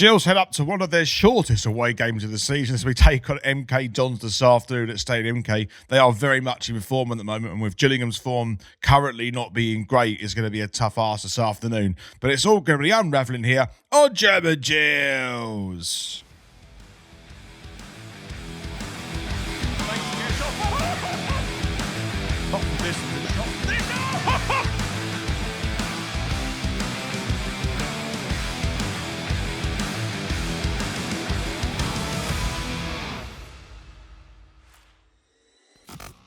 Gills head up to one of their shortest away games of the season as we take on MK Dons this afternoon at Stadium MK. They are very much in form at the moment, and with Gillingham's form currently not being great, it's going to be a tough ask this afternoon. But it's all going to be unravelling here on German Gills.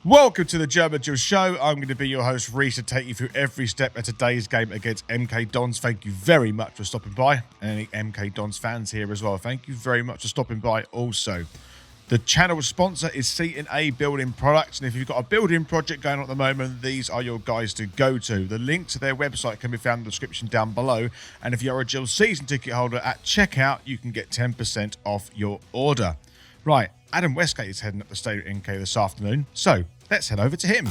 Welcome to the German Gills show. I'm going to be your host, Reese, to take you through every step of today's game against MK Dons. Thank you very much for stopping by. And any MK Dons fans here as well, thank you very much for stopping by also. The channel sponsor is C&A Building Products, and if you've got a building project going on at the moment, these are your guys to go to. The link to their website can be found in the description down below, and if you're a Gills season ticket holder at checkout, you can get 10% off your order. Right, Adam Wesgate is heading up the Stadium MK this afternoon, so let's head over to him.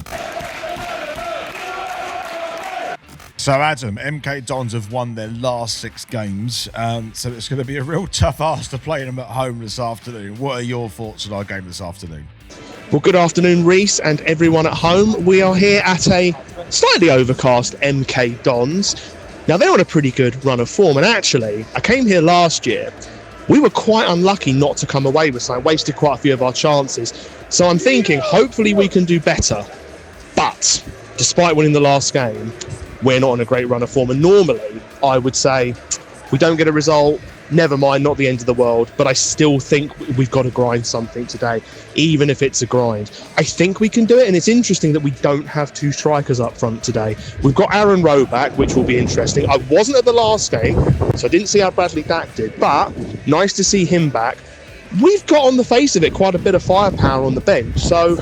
So Adam, MK Dons have won their last 6 games, so it's going to be a real tough ask to play them at home this afternoon. What are your thoughts on our game this afternoon? Well, good afternoon, Reese, and everyone at home. We are here at a slightly overcast MK Dons. Now, they're on a pretty good run of form, and actually, I came here last year. We were quite unlucky not to come away with something, wasted quite a few of our chances. So I'm thinking, hopefully we can do better. But despite winning the last game, we're not on a great run of form. And normally, I would say, we don't get a result, never mind, not the end of the world. But I still think we've got to grind something today, even if it's a grind. I think we can do it, and it's interesting that we don't have 2 strikers up front today. We've got Rowe back, which will be interesting. I wasn't at the last game, so I didn't see how Bradley Dack did, but nice to see him back. We've got, on the face of it, quite a bit of firepower on the bench, so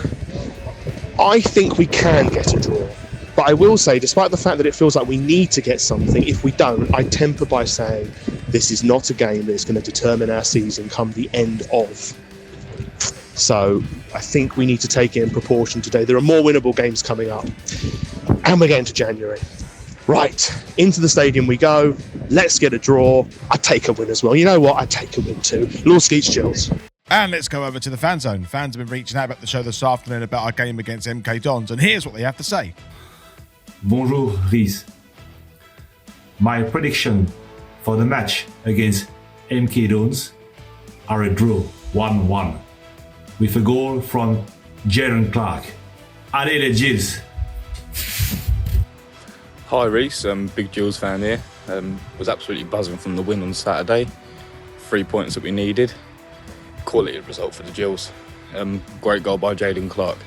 I think we can get a draw. But I will say, despite the fact that it feels like we need to get something, if we don't, I temper by saying this is not a game that is going to determine our season come the end of. So I think we need to take it in proportion today. There are more winnable games coming up, and we're getting to January. Right, into the stadium we go. Let's get a draw. I'd take a win as well. You know what? I'd take a win too. Lawskeets Gills. And let's go over to the fan zone. Fans have been reaching out about the show this afternoon about our game against MK Dons, and here's what they have to say. Bonjour, Reese. My prediction for the match against MK Dons are a draw, 1-1, with a goal from Jaron Clark. Allez les Gills! Hi Reese, big Gills fan here. Was absolutely buzzing from the win on Saturday. 3 points that we needed. Quality result for the Gills. Great goal by Jaden Clark.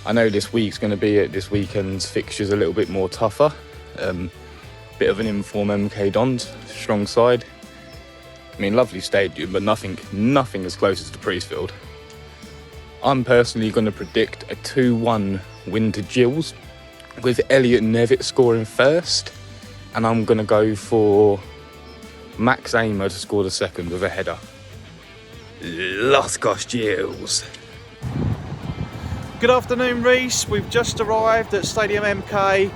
I know this weekend's fixture's a little bit more tougher. Bit of an informed MK Dons, strong side. I mean, lovely stadium, but nothing as close as the Priestfield. I'm personally going to predict a 2-1 win to Gills, with Elliot Nevitt scoring first, and I'm going to go for Max Amer to score the second with a header. Los Gills. Good afternoon, Reese. We've just arrived at Stadium MK.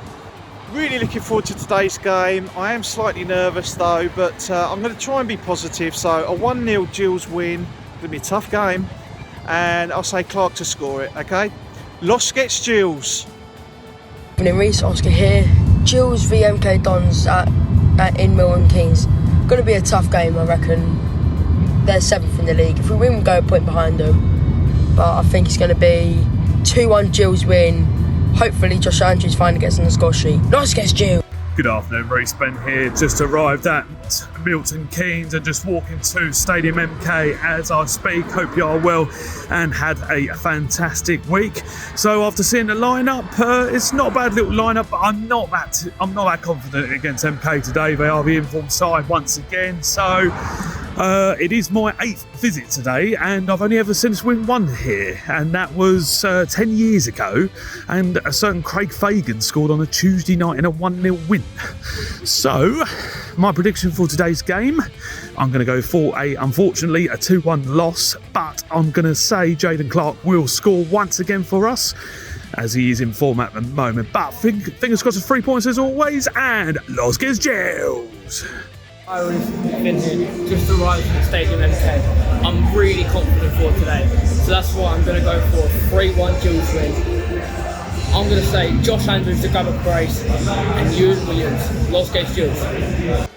Really looking forward to today's game. I am slightly nervous though, but I'm going to try and be positive. So a 1-0 Gills win. Going to be a tough game, and I'll say Clark to score it. Okay, Los Gills. Good evening, Reese. Oscar here. Gills v MK Dons in Milton Keynes. Going to be a tough game, I reckon. They're 7th in the league. If we win, we go a point behind them. But I think it's going to be 2-1 Gills win. Hopefully Josh Andrews finally gets on the score sheet. Nice against Gills. Good afternoon, Reece. Ben here. Just arrived at Milton Keynes and just walking to Stadium MK as I speak. Hope you are well and had a fantastic week. So after seeing the lineup, it's not a bad little lineup, but I'm not that confident against MK today. They are the informed side once again. So it is my 8th visit today, and I've only ever since win one here, and that was 10 years ago. And a certain Craig Fagan scored on a Tuesday night in a 1-0 win. So my prediction for today's game, I'm going to go for unfortunately a 2-1 loss, but I'm going to say Jaden Clark will score once again for us, as he is in form at the moment. But fingers crossed for 3 points as always, and Los Gills. I've been here, just arrived at Stadium MK. I'm really confident for today, so that's why I'm going to go for a 3-1 Gills win. I'm going to say Josh Andrews to grab a brace and Ewan Williams, Wesgate Gills.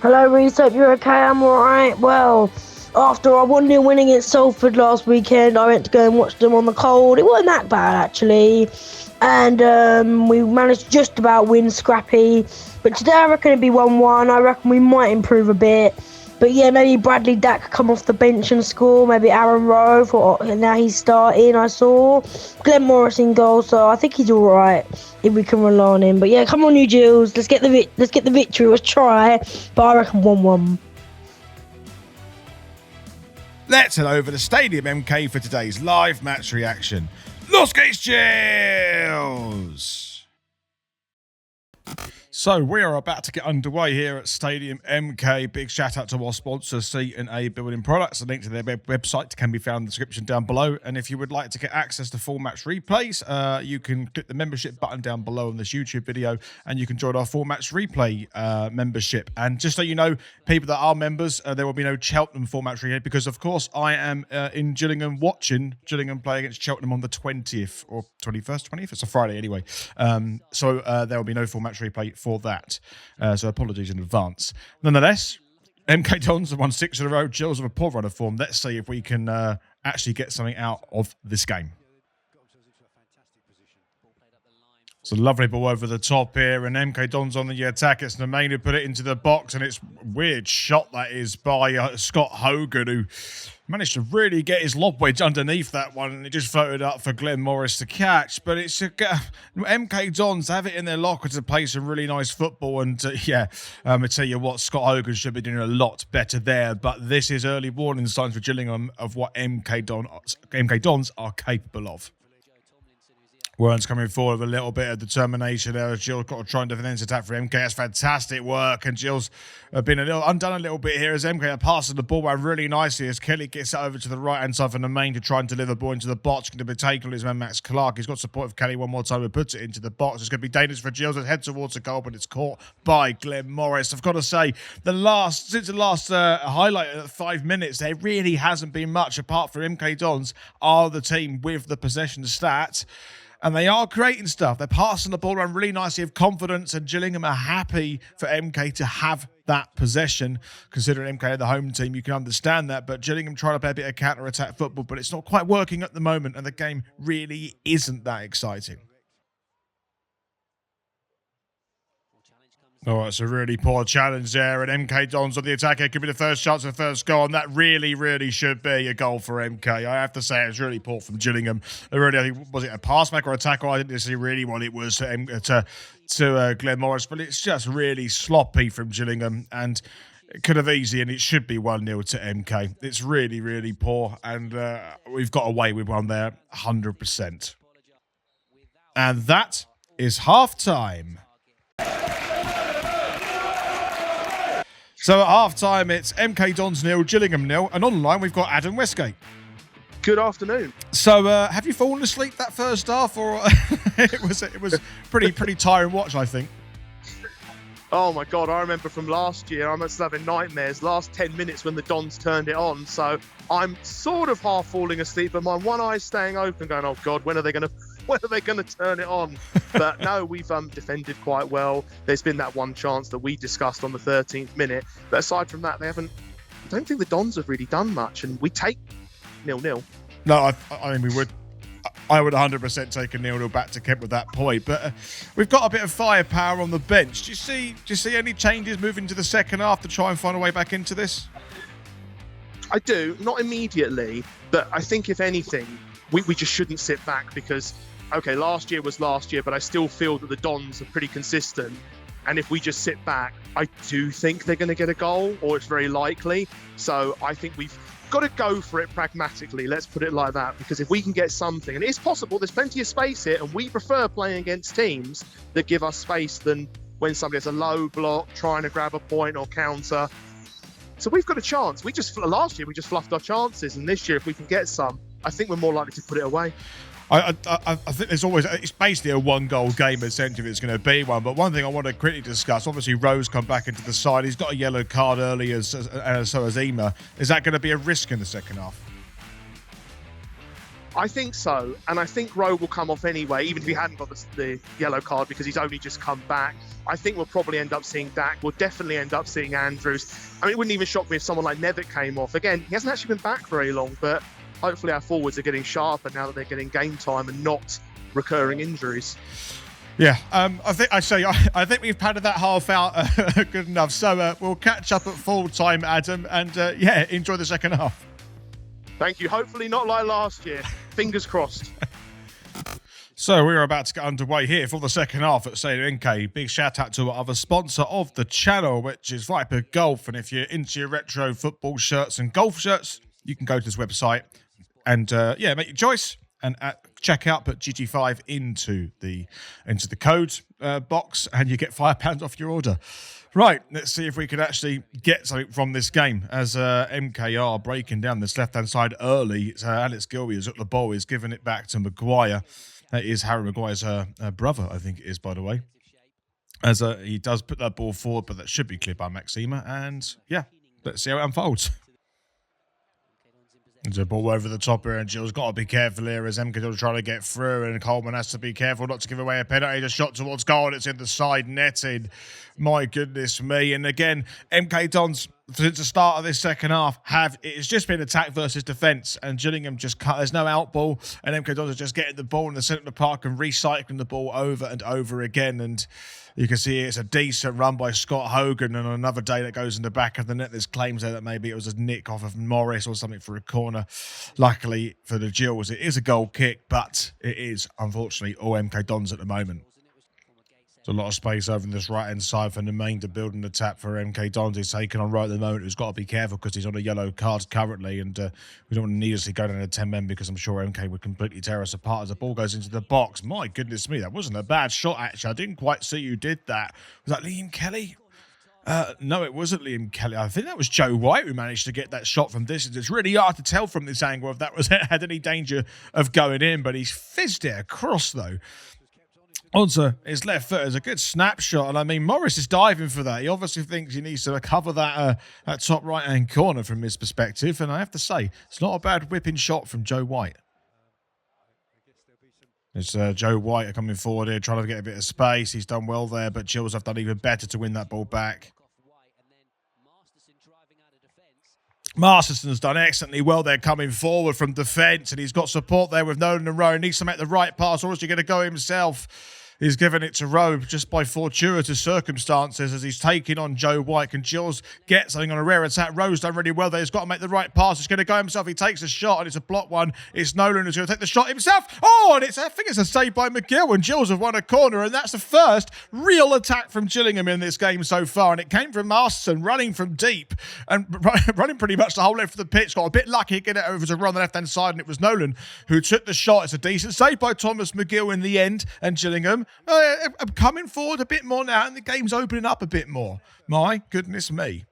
Hello, Reece. Hope you're okay. I'm alright. Well, after our 1-0 win against Salford last weekend, I went to go and watch them on the cold. It wasn't that bad, actually. And we managed to just about win scrappy. But today I reckon it'd be 1-1. I reckon we might improve a bit. But yeah, maybe Bradley Dack could come off the bench and score. Maybe Aaron Rowe, now he's starting, I saw. Glenn Morris in goal, so I think he's all right if we can rely on him. But yeah, come on you Gills, let's get the victory, let's try. But I reckon 1-1. Let's head over to Stadium MK for today's live match reaction. Wesgate Gills! So we are about to get underway here at Stadium MK. Big shout out to our sponsors, C&A Building Products. A link to their website can be found in the description down below. And if you would like to get access to full match replays, you can click the membership button down below on this YouTube video and you can join our full match replay membership. And just so you know, people that are members, there will be no Cheltenham full match replay because, of course, I am in Gillingham watching Gillingham play against Cheltenham on the 20th or 21st, 20th. It's a Friday anyway. So there will be no full match replay for that. So apologies in advance. Nonetheless, MK Dons have won 6 in a row. Gills have a poor run of form. Let's see if we can actually get something out of this game. It's a lovely ball over the top here, and MK Dons on the attack. It's Nemain who put it into the box, and it's a weird shot that is by Scott Hogan, who managed to really get his lob wedge underneath that one, and it just floated up for Glenn Morris to catch. But it's MK Dons have it in their locker to play some really nice football, and I tell you what, Scott Hogan should be doing a lot better there. But this is early warning signs for Gillingham of what MK Dons are capable of. Wern's coming forward with a little bit of determination there. Gills got to try and defend attack for MK. That's fantastic work. And Gills have been undone a little bit here as MK are passing the ball around really nicely as Kelly gets it over to the right-hand side for Nemain to try and deliver the ball into the box. Going to be taken on his man Max Clark. He's got support of Kelly one more time and puts it into the box. It's going to be dangerous for Gills. It heads towards the goal, but it's caught by Glenn Morris. I've got to say, since the last highlight at 5 minutes, there really hasn't been much apart from MK Dons are the team with the possession stat. And they are creating stuff. They're passing the ball around really nicely with confidence, and Gillingham are happy for MK to have that possession. Considering MK are the home team, you can understand that. But Gillingham trying to play a bit of counter-attack football, but it's not quite working at the moment, and the game really isn't that exciting. Oh, it's a really poor challenge there, and MK Dons on the attack. It could be the first chance of the first goal, and that really, really should be a goal for MK. I have to say, it's really poor from Gillingham. Really, I think, was it a pass back or a tackle? I didn't see really what it was to Glenn Morris, but it's just really sloppy from Gillingham, and it could have easily, and it should be 1-0 to MK. It's really, really poor, and we've got away with one there, 100%. And that is half-time. So at half-time, it's MK Dons 0, Gillingham 0, and online we've got Adam Wesgate. Good afternoon. So have you fallen asleep that first half, or it was pretty tiring watch, I think? Oh my God, I remember from last year, I must have having nightmares. Last 10 minutes when the Dons turned it on, so I'm sort of half falling asleep, but my one eye's staying open, going, oh God, when are they going to turn it on? But no, we've defended quite well. There's been that one chance that we discussed on the 13th minute, but aside from that, I don't think the Dons have really done much, and we take 0-0. No, I mean, we would. I would 100% take a 0-0 back to Kent with that point, but we've got a bit of firepower on the bench. Do you see any changes moving to the second half to try and find a way back into this? I do, not immediately, but I think if anything, we just shouldn't sit back because, okay, last year was last year, but I still feel that the Dons are pretty consistent. And if we just sit back, I do think they're going to get a goal, or it's very likely. So I think we've got to go for it pragmatically, let's put it like that, because if we can get something, and it's possible, there's plenty of space here, and we prefer playing against teams that give us space than when somebody has a low block, trying to grab a point or counter. So we've got a chance. Last year, we just fluffed our chances, and this year, if we can get some, I think we're more likely to put it away. I think there's always, it's basically a one-goal game essentially if it's going to be one. But one thing I want to quickly discuss, obviously Rowe's come back into the side. He's got a yellow card early, and so has Ema. Is that going to be a risk in the second half? I think so, and I think Rowe will come off anyway, even if he hadn't got the yellow card, because he's only just come back. I think we'll probably end up seeing Dak. We'll definitely end up seeing Andrews. I mean, it wouldn't even shock me if someone like Nevitt came off. Again, he hasn't actually been back very long, but hopefully our forwards are getting sharper now that they're getting game time and not recurring injuries. Yeah, I think we've padded that half out good enough. So we'll catch up at full time, Adam, and enjoy the second half. Thank you. Hopefully not like last year. Fingers crossed. So we're about to get underway here for the second half at Stadium MK. Big shout out to our other sponsor of the channel, which is Viper Golf. And if you're into your retro football shirts and golf shirts, you can go to this website and make your choice and check out. Put GT5 into the code box, and you get £5 off your order. Right, let's see if we can actually get something from this game as MKR breaking down this left-hand side early. It's Alex Gilby who's at the ball. He's giving it back to Maguire. That is Harry Maguire's brother, I think it is, by the way. As he does put that ball forward, but that should be cleared by Maxima. And, yeah, let's see how it unfolds. There's a ball over the top here, and Gills got to be careful here as MK trying to get through, and Coleman has to be careful not to give away a penalty. Just shot towards goal, and it's in the side netting. My goodness me. And again, MK Dons, since the start of this second half, it's just been attack versus defence, and Gillingham just cut. There's no out ball, and MK Dons are just getting the ball in the centre of the park and recycling the ball over and over again. And you can see it's a decent run by Scott Hogan, and on another day that goes in the back of the net, there's claims there that maybe it was a nick off of Morris or something for a corner. Luckily for the Gills, it is a goal kick, but it is, unfortunately, all MK Dons at the moment. There's a lot of space over in this right-hand side for Nemain to build an attack for MK Dons. He's taken on right at the moment. He's got to be careful because he's on a yellow card currently, and we don't want to needlessly go down to 10 men because I'm sure MK would completely tear us apart as the ball goes into the box. My goodness me, that wasn't a bad shot, actually. I didn't quite see who did that. Was that Liam Kelly? No, it wasn't Liam Kelly. I think that was Joe White who managed to get that shot from distance. It's really hard to tell from this angle if that had any danger of going in, but he's fizzed it across, though. Onto his left foot is a good snapshot, and I mean Morris is diving for that. He obviously thinks he needs to cover that top right-hand corner from his perspective, and I have to say it's not a bad whipping shot from Joe White. It's Joe White coming forward here, trying to get a bit of space. He's done well there, but Gills have done even better to win that ball back. Masterson's done excellently well there coming forward from defence, and he's got support there with Nolan and Rowe. He needs to make the right pass, or is he going to go himself? He's given it to Rowe just by fortuitous circumstances as he's taking on Joe White. Can Gills get something on a rare attack? Rowe's done really well there. He's got to make the right pass. He's going to go himself. He takes a shot, and it's a block one. It's Nolan who's going to take the shot himself. Oh, and I think it's a save by McGill, and Gills have won a corner, and that's the first real attack from Gillingham in this game so far, and it came from Masterson running from deep and running pretty much the whole length of the pitch. Got a bit lucky to get it over to run the left-hand side, and it was Nolan who took the shot. It's a decent save by Thomas McGill in the end, and Gillingham I'm coming forward a bit more now, and the game's opening up a bit more. My goodness me.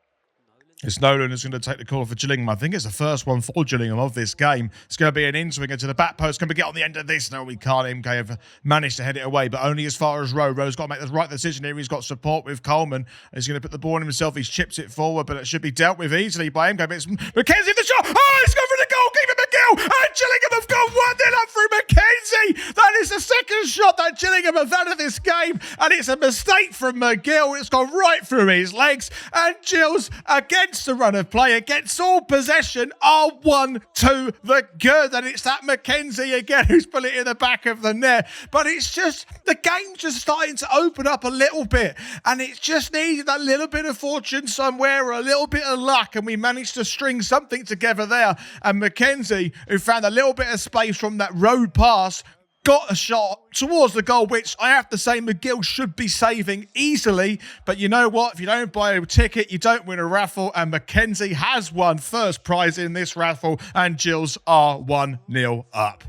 It's Nolan who's going to take the call for Gillingham. I think it's the first one for Gillingham of this game. It's going to be an in-swinger to the back post. Can we get on the end of this? No, we can't. MK have managed to head it away, but only as far as Rowe. Rowe's got to make the right decision here. He's got support with Coleman. He's going to put the ball on himself. He's chipped it forward, but it should be dealt with easily by MK. But it's McKenzie the shot. Oh, he's gone for the goalkeeper, McGill. And Gillingham have gone 1-0 up through McKenzie. That is the second shot that Gillingham have had of this game, and it's a mistake from McGill. It's gone right through his legs, and Gills against the run of play, against all possession, are 1-2 the good, and it's that McKenzie again who's put it in the back of the net. But it's just, the game's just starting to open up a little bit, and it's just needed a little bit of fortune somewhere, or a little bit of luck, and we managed to string something together there. And McKenzie, who found a little bit of space from that road pass, got a shot towards the goal, which I have to say McGill should be saving easily. But you know what? If you don't buy a ticket, you don't win a raffle. And McKenzie has won first prize in this raffle, and Gills are 1-0 up.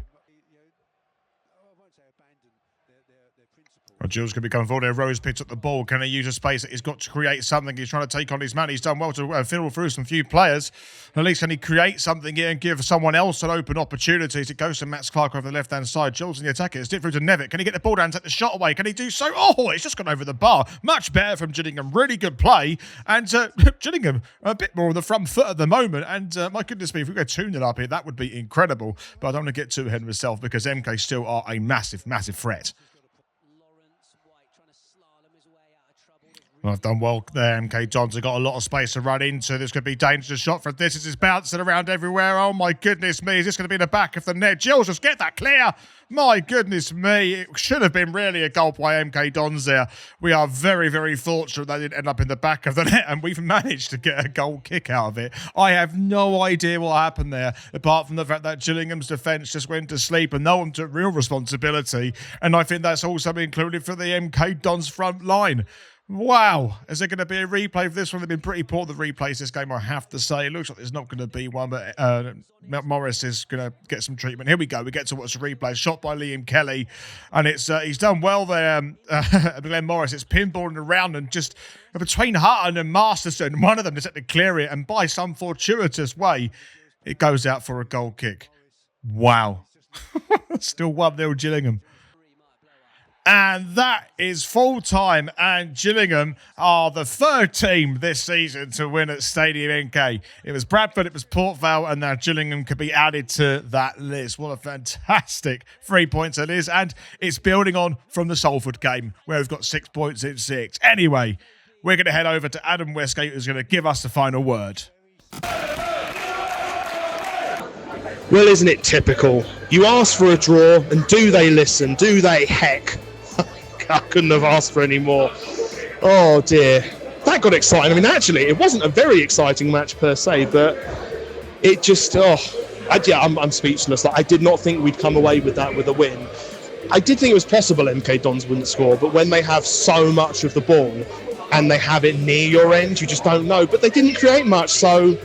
Well, Gills could be coming forward here. Rowe's picked up the ball. Can he use a space that he's got to create something? He's trying to take on his man. He's done well to fiddle through some few players. At least can he create something here and give someone else an open opportunity? It goes to Max Clark over the left-hand side. Gills in the attack. It's through to Nevitt. Can he get the ball down and take the shot away? Can he do so? Oh, it's just gone over the bar. Much better from Gillingham. Really good play. And Gillingham a bit more on the front foot at the moment. And my goodness me, if we go 2-0 up here, that would be incredible. But I don't want to get too ahead of myself because MK still are a massive, massive threat. Well, I've done well there. MK Dons have got a lot of space to run into. This could be dangerous shot for this. It's bouncing around everywhere. Oh, my goodness me. Is this going to be in the back of the net? Gills, just get that clear. My goodness me. It should have been really a goal by MK Dons there. We are very, very fortunate that it didn't end up in the back of the net, and we've managed to get a goal kick out of it. I have no idea what happened there, apart from the fact that Gillingham's defence just went to sleep and no one took real responsibility. And I think that's also included for the MK Dons front line. Wow, is there going to be a replay for this one? They've been pretty poor, the replays this game, I have to say. It looks like there's not going to be one, but Morris is going to get some treatment. Here we go. We get to watch the replay. Shot by Liam Kelly, and it's he's done well there, Glenn Morris. It's pinballing around and just between Hutton and Masterson, one of them just had to clear it, and by some fortuitous way, it goes out for a goal kick. Wow. Still 1-0 Gillingham. And that is full time, and Gillingham are the third team this season to win at Stadium MK. It was Bradford, it was Port Vale, and now Gillingham could be added to that list. What a fantastic 3 points it is, and it's building on from the Salford game, where we've got 6 points in 6. Anyway, we're going to head over to Adam Wesgate, who's going to give us the final word. Well, isn't it typical? You ask for a draw, and do they listen? Do they? Heck. I couldn't have asked for any more. Oh dear, that got exciting. I mean, actually, it wasn't a very exciting match per se, but it just, I'm speechless. Like, I did not think we'd come away with that with a win. I did think it was possible MK Dons wouldn't score, but when they have so much of the ball and they have it near your end, you just don't know. But they didn't create much, so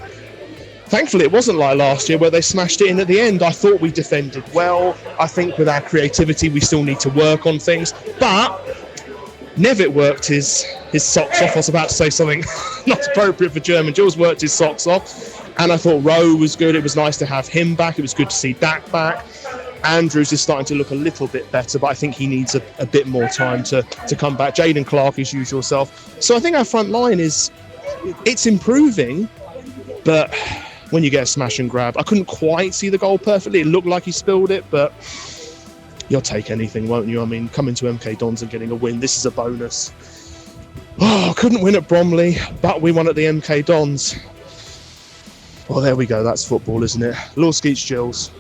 thankfully it wasn't like last year where they smashed it in at the end. I thought we defended well. I think with our creativity we still need to work on things. But Nevitt worked his socks off. I was about to say something not appropriate for German. Gills worked his socks off. And I thought Rowe was good. It was nice to have him back. It was good to see Dak back. Andrews is starting to look a little bit better, but I think he needs a bit more time to come back. Jaden Clark, his usual self. So I think our front line it's improving, but when you get a smash and grab, I couldn't quite see the goal perfectly. It looked like he spilled it, but you'll take anything, won't you? I mean, coming to MK Dons and getting a win, this is a bonus. Oh, couldn't win at Bromley, but we won at the MK Dons. Well, there we go. That's football, isn't it? Lord Skeets Gills.